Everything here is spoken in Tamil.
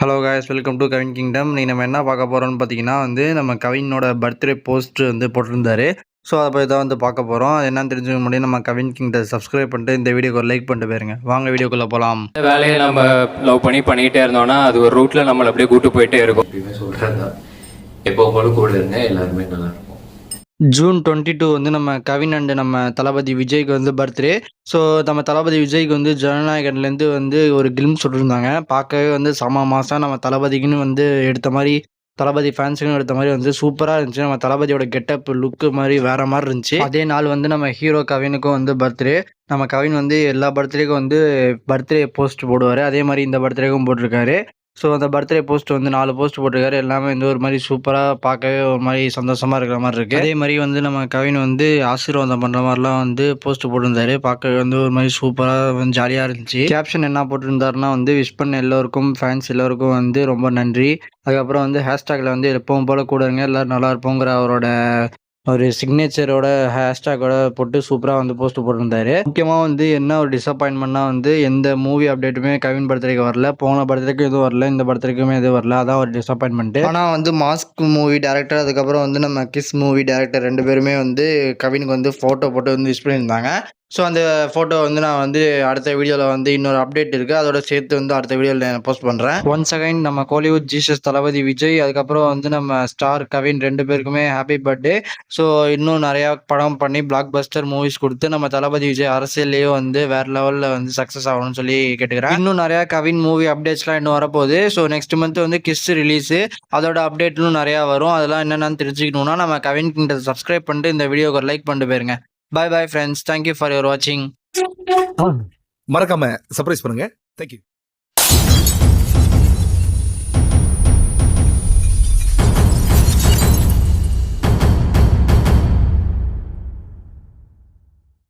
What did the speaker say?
Hello guys, welcome to Kavin kingdom. நம்ம என்ன பார்க்க போகிறோம்னு பார்த்தீங்கன்னா நம்ம கவினோட பர்த்டே போஸ்ட் போட்டிருந்தாரு. ஸோ அதை போய் தான் பார்க்க போகிறோம். என்னன்னு தெரிஞ்சுக்க முடியும். நம்ம கவின் கிங்டம் சப்ஸ்கிரைப் பண்ணிட்டு இந்த வீடியோக்கு ஒரு லைக் பண்ணிட்டு போயிருங்க. வாங்க வீடியோக்குள்ளே போகலாம். இந்த வேலையை நம்ம லவ் பண்ணிகிட்டே இருந்தோம்னா அது ஒரு ரூட்டில் நம்மளை அப்படியே கூட்டு போயிட்டே இருக்கும். அப்படியே சொல்கிறது தான், எப்போ போல கூட இருங்க, எல்லாருமே நல்லாயிருக்கும். ஜூன் 22 நம்ம கவின் அண்டு நம்ம தளபதி விஜய்க்கு பர்த்டே. ஸோ நம்ம தளபதி விஜய்க்கு ஜனநாயகன்லேருந்து ஒரு கிளிம்ஸ் சொல்லியிருந்தாங்க. பார்க்கவே செம மாதம். நம்ம தளபதிக்குன்னு எடுத்த மாதிரி, தளபதி ஃபேன்ஸுக்குன்னு எடுத்த மாதிரி சூப்பராக இருந்துச்சு. நம்ம தளபதியோட கெட்டப் லுக்கு மாதிரி வேற மாதிரி இருந்துச்சு. அதே நாள் நம்ம ஹீரோ கவினுக்கும் பர்த்டே. நம்ம கவின் எல்லா பர்த்டேக்கும் பர்த்டே போஸ்ட் போடுவார். அதே மாதிரி இந்த பர்த்டேக்கும் போட்டிருக்காரு. ஸோ அந்த பர்த்டே போஸ்ட் 4 போஸ்ட் போட்டிருக்காரு. எல்லாமே ஒரு மாதிரி சூப்பராக பார்க்கவே ஒரு மாதிரி சந்தோஷமாக இருக்கிற மாதிரி இருக்குது. அதே மாதிரி நம்ம கவின் ஆசீர்வாதம் பண்ணுற மாதிரிலாம் போஸ்ட் போட்டிருந்தாரு. பார்க்க ஒரு மாதிரி சூப்பராக ஜாலியாக இருந்துச்சு. கேப்ஷன் என்ன போட்டிருந்தாருன்னா விஷ் பண்ண எல்லோருக்கும், ஃபேன்ஸ் எல்லோருக்கும் ரொம்ப நன்றி. அதுக்கப்புறம் ஹேஷ்டேக்கில் எப்பவும் போல் கூட இருங்க, எல்லோரும் நல்லா இருப்போங்கிற அவரோட ஒரு சிக்னேச்சரோட ஹேஷ்டேக்கோட போட்டு சூப்பராக போஸ்ட் போட்டிருந்தாரு. முக்கியமாக என்ன ஒரு டிசப்பாயின்மெண்ட்னா எந்த மூவி அப்டேட்டுமே கவின் பர்த்டேக்கு வரல. போன பர்த்டேக்கும் எதுவும் வரல, இந்த பர்த்டேக்குமே எதுவும் வரல. அதான் ஒரு டிசப்பாயின்மெண்ட்டு. ஆனால் மாஸ்க் மூவி டேரக்டர், அதுக்கப்புறம் நம்ம கிஸ் மூவி டேரக்டர் 2 பேருமே கவினுக்கு ஃபோட்டோ போட்டு விஷ் பண்ணியிருந்தாங்க. ஸோ அந்த ஃபோட்டோ நான் அடுத்த வீடியோவில் இன்னொரு அப்டேட் இருக்குது, அதோட சேர்த்து அடுத்த வீடியோவில் நான் போஸ்ட் பண்ணுறேன். ஒன்ஸ் அகைன் நம்ம கோலிவுட் ஜீசஸ் தளபதி விஜய், அதுக்கப்புறம் நம்ம ஸ்டார் கவின் 2 பேருக்குமே ஹாப்பி பர்த்டே. ஸோ இன்னும் நிறையா படம் பண்ணி பிளாக் பஸ்டர் மூவிஸ் கொடுத்து நம்ம தளபதி விஜய் அரசியல்லையும் வேற லெவலில் சக்ஸஸ் ஆகணும்னு சொல்லி கேட்டுக்கிறேன். இன்னும் நிறையா கவின் மூவி அப்டேட்ஸ்லாம் இன்னும் வரப்போகுது. So next month kiss release, அதோட அப்டேட்லும் நிறையா வரும். அதெல்லாம் என்னென்னு தெரிஞ்சுக்கணுன்னா நம்ம கவின் கிட்ட சப்ஸ்கிரைப் பண்ணிட்டு இந்த வீடியோக்கு ஒரு லைக் பண்ணிட்டு போயிருங்க. Bye bye friends. Thank you for your watching. மறக்காம சர்ப்ரைஸ் பண்ணுங்க. Thank you.